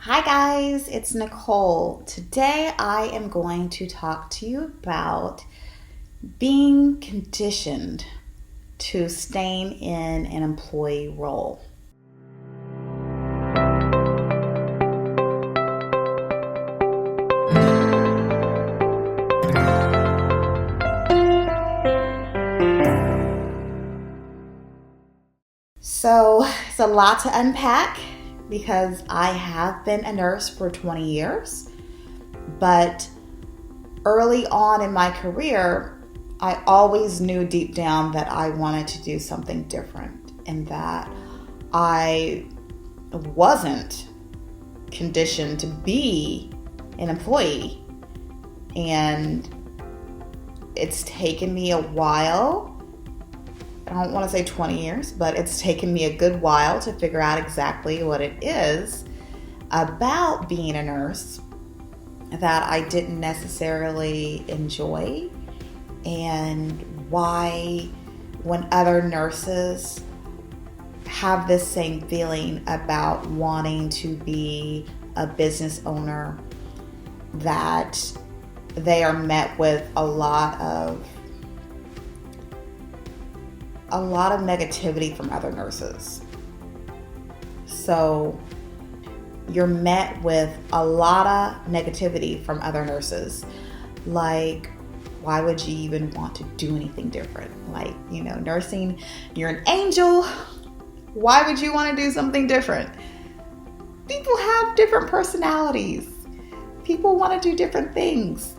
Hi guys, it's Nicole. Today I am going to talk to you about being conditioned to staying in an employee role. So it's a lot to unpack because I have been a nurse for 20 years, but early on in my career, I always knew deep down that I wanted to do something different and that I wasn't conditioned to be an employee. And it's taken me a while. I don't want to say 20 years, but it's taken me a good while to figure out exactly what it is about being a nurse that I didn't necessarily enjoy, and why when other nurses have this same feeling about wanting to be a business owner, that they are met with a lot of negativity from other nurses. So you're met with a lot of negativity from other nurses. Like, why would you even want to do anything different? Like, nursing, you're an angel. Why would you want to do something different? People have different personalities. People want to do different things,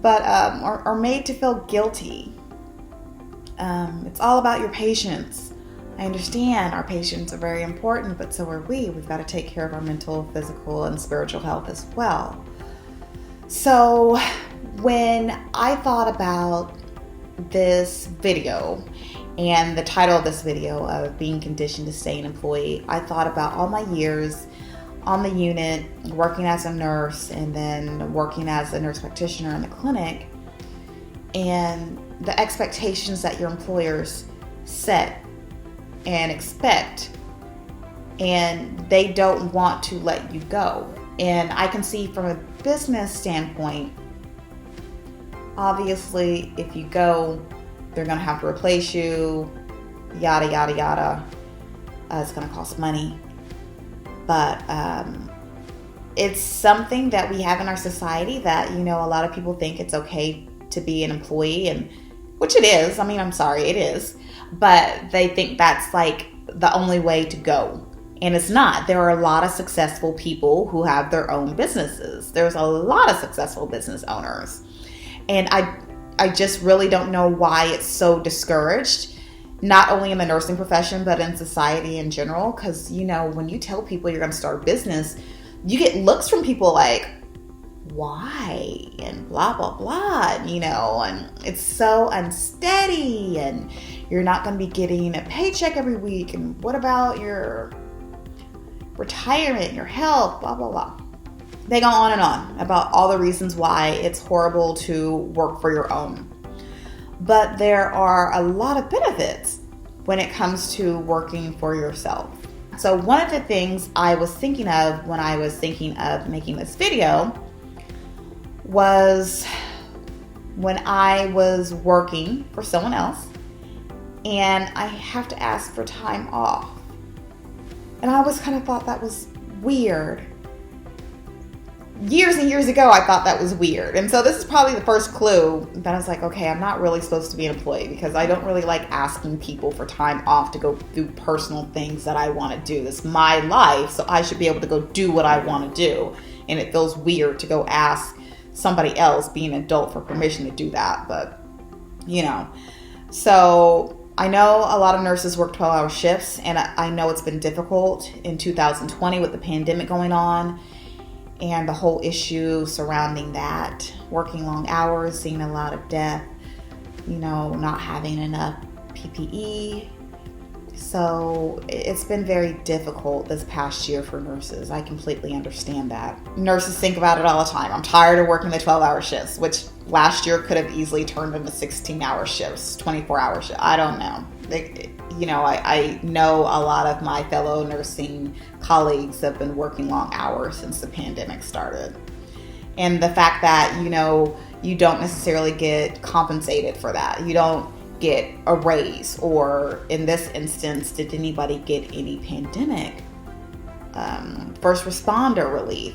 but are made to feel guilty. It's all about your patients. I understand our patients are very important, but so are we. We've got to take care of our mental, physical, and spiritual health as well. So when I thought about this video and the title of this video of being conditioned to stay an employee, I thought about all my years on the unit, working as a nurse and then working as a nurse practitioner in the clinic, and the expectations that your employers set and expect, and they don't want to let you go. And I can see from a business standpoint, obviously, if you go, they're going to have to replace you, yada, yada, yada. It's going to cost money. But it's something that we have in our society that, a lot of people think it's okay to be an employee, and which it is. I mean, I'm sorry, it is. But they think that's like the only way to go. And it's not. There are a lot of successful people who have their own businesses. There's a lot of successful business owners. And I just really don't know why it's so discouraged, not only in the nursing profession, but in society in general. Because, when you tell people you're going to start a business, you get looks from people like, why? And blah, blah, blah, and it's so unsteady, and you're not going to be getting a paycheck every week. And what about your retirement, your health, blah, blah, blah. They go on and on about all the reasons why it's horrible to work for your own. But there are a lot of benefits when it comes to working for yourself. So one of the things I was thinking of when I was thinking of making this video was when I was working for someone else and I have to ask for time off. And I always kind of thought that was weird. Years and years ago, I thought that was weird. And so this is probably the first clue that I was like, okay, I'm not really supposed to be an employee, because I don't really like asking people for time off to go do personal things that I want to do. It's my life, so I should be able to go do what I want to do. And it feels weird to go ask somebody else, being an adult, for permission to do that. But, so I know a lot of nurses work 12-hour shifts, and I know it's been difficult in 2020 with the pandemic going on and the whole issue surrounding that, working long hours, seeing a lot of death, not having enough PPE. So it's been very difficult this past year for nurses. I completely understand that. Nurses think about it all the time. I'm tired of working the 12-hour shifts, which last year could have easily turned into 16-hour shifts, 24-hour shifts. I don't know. I know a lot of my fellow nursing colleagues have been working long hours since the pandemic started. And the fact that, you don't necessarily get compensated for that. You don't get a raise, or in this instance, did anybody get any pandemic first responder relief?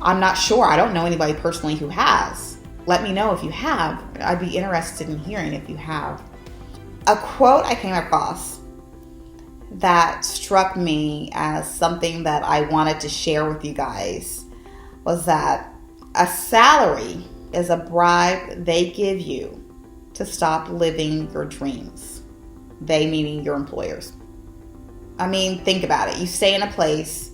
I'm not sure. I don't know anybody personally who has. Let me know if you have. I'd be interested in hearing if you have. A quote I came across that struck me as something that I wanted to share with you guys was that a salary is a bribe they give you to stop living your dreams. They meaning your employers. I mean, think about it. You stay in a place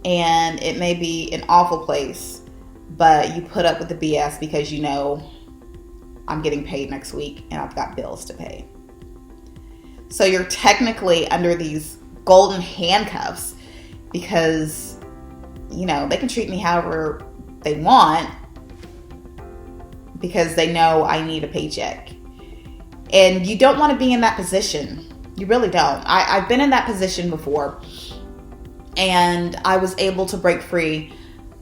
and it may be an awful place, but you put up with the BS because I'm getting paid next week and I've got bills to pay. So you're technically under these golden handcuffs because, they can treat me however they want because they know I need a paycheck. And you don't want to be in that position. You really don't. I've been in that position before, and I was able to break free.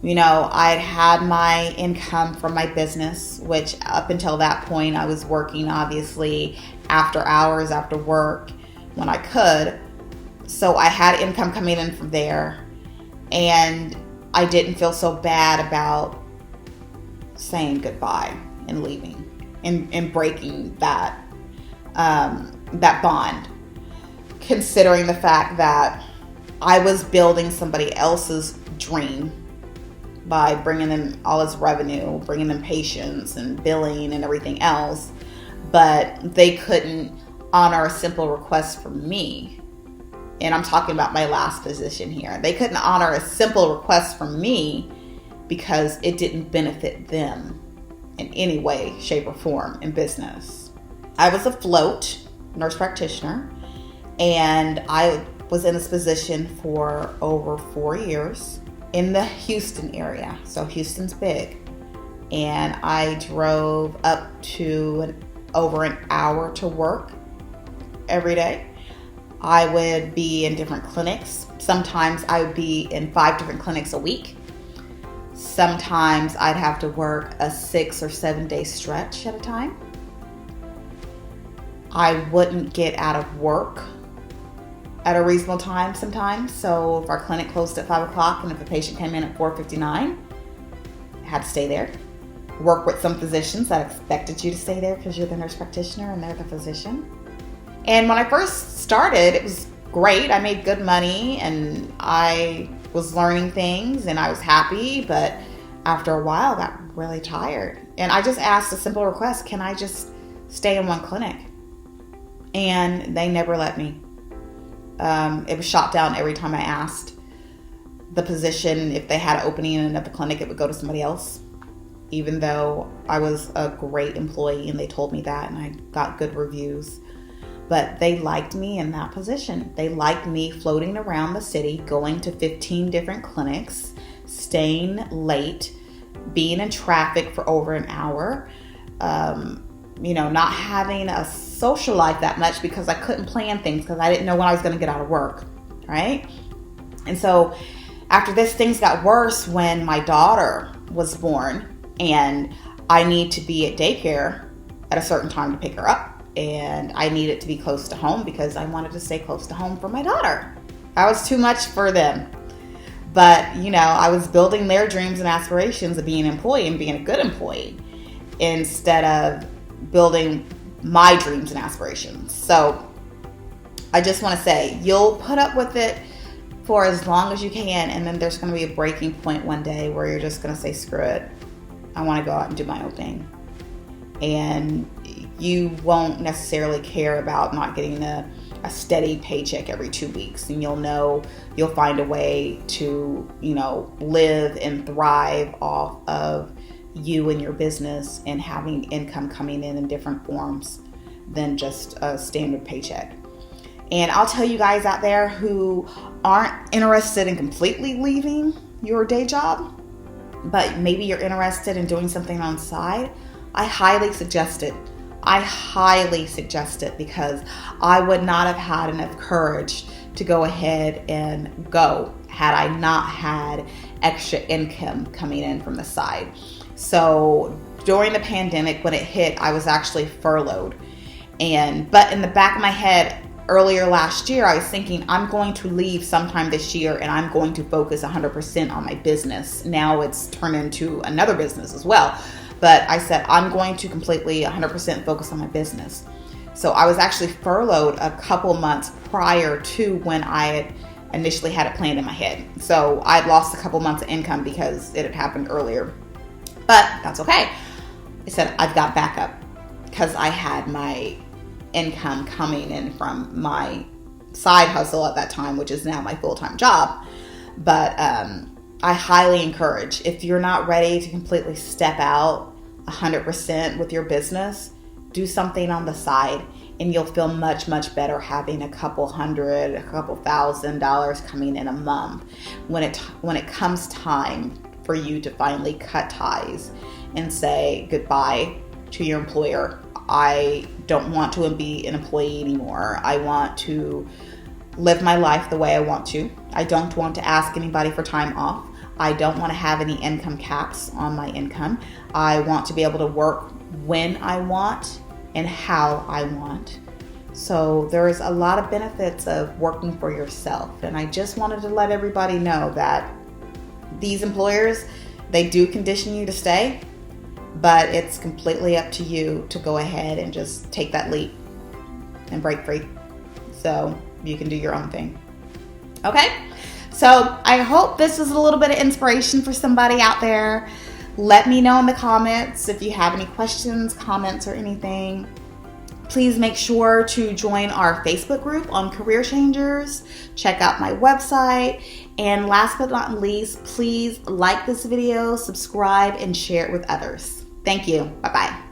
I'd had my income from my business, which up until that point I was working obviously after hours, after work when I could. So I had income coming in from there, and I didn't feel so bad about saying goodbye and leaving and breaking that bond, considering the fact that I was building somebody else's dream by bringing them all his revenue, bringing them patients and billing and everything else, but they couldn't honor a simple request from me. And I'm talking about my last position here. They couldn't honor a simple request from me because it didn't benefit them in any way, shape, or form in business. I was a float nurse practitioner, and I was in this position for over 4 years in the Houston area. So Houston's big. And I drove up to over an hour to work every day. I would be in different clinics. Sometimes I would be in 5 different clinics a week. Sometimes I'd have to work a 6 or 7 day stretch at a time. I wouldn't get out of work at a reasonable time sometimes. So if our clinic closed at 5 o'clock and if a patient came in at 4:59, I had to stay there. Work with some physicians that expected you to stay there because you're the nurse practitioner and they're the physician. And when I first started, it was great. I made good money and I was learning things and I was happy, but after a while I got really tired. And I just asked a simple request, can I just stay in one clinic? And they never let me. It was shot down every time I asked. The position, if they had an opening in another clinic, it would go to somebody else. Even though I was a great employee and they told me that and I got good reviews. But they liked me in that position. They liked me floating around the city, going to 15 different clinics, staying late, being in traffic for over an hour, not having a social life that much because I couldn't plan things because I didn't know when I was going to get out of work, right? And so after this, things got worse when my daughter was born and I need to be at daycare at a certain time to pick her up. And I needed to be close to home because I wanted to stay close to home for my daughter. That was too much for them. But, I was building their dreams and aspirations of being an employee and being a good employee instead of building my dreams and aspirations. So I just want to say, you'll put up with it for as long as you can. And then there's going to be a breaking point one day where you're just going to say, screw it. I want to go out and do my own thing. And you won't necessarily care about not getting a steady paycheck every 2 weeks, and you'll find a way to live and thrive off of you and your business and having income coming in different forms than just a standard paycheck. And I'll tell you guys out there who aren't interested in completely leaving your day job, but maybe you're interested in doing something on the side, I highly suggest it. I highly suggest it because I would not have had enough courage to go ahead and go had I not had extra income coming in from the side. So during the pandemic, when it hit, I was actually furloughed. But in the back of my head, earlier last year, I was thinking I'm going to leave sometime this year and I'm going to focus 100% on my business. Now it's turned into another business as well. But I said I'm going to completely 100% focus on my business. So I was actually furloughed a couple months prior to when I had initially had it planned in my head. So I'd lost a couple months of income because it had happened earlier. But that's okay. I said I've got backup because I had my income coming in from my side hustle at that time, which is now my full-time job. But I highly encourage, if you're not ready to completely step out 100% with your business, do something on the side and you'll feel much, much better having a couple $1,000s coming in a month when it comes time for you to finally cut ties and say goodbye to your employer. I don't want to be an employee anymore. I want to live my life the way I want to. I don't want to ask anybody for time off. I don't want to have any income caps on my income. I want to be able to work when I want and how I want. So there's a lot of benefits of working for yourself. And I just wanted to let everybody know that these employers, they do condition you to stay, but it's completely up to you to go ahead and just take that leap and break free so you can do your own thing. Okay? So I hope this is a little bit of inspiration for somebody out there. Let me know in the comments if you have any questions, comments, or anything. Please make sure to join our Facebook group on Career Changers. Check out my website. And last but not least, please like this video, subscribe, and share it with others. Thank you. Bye-bye.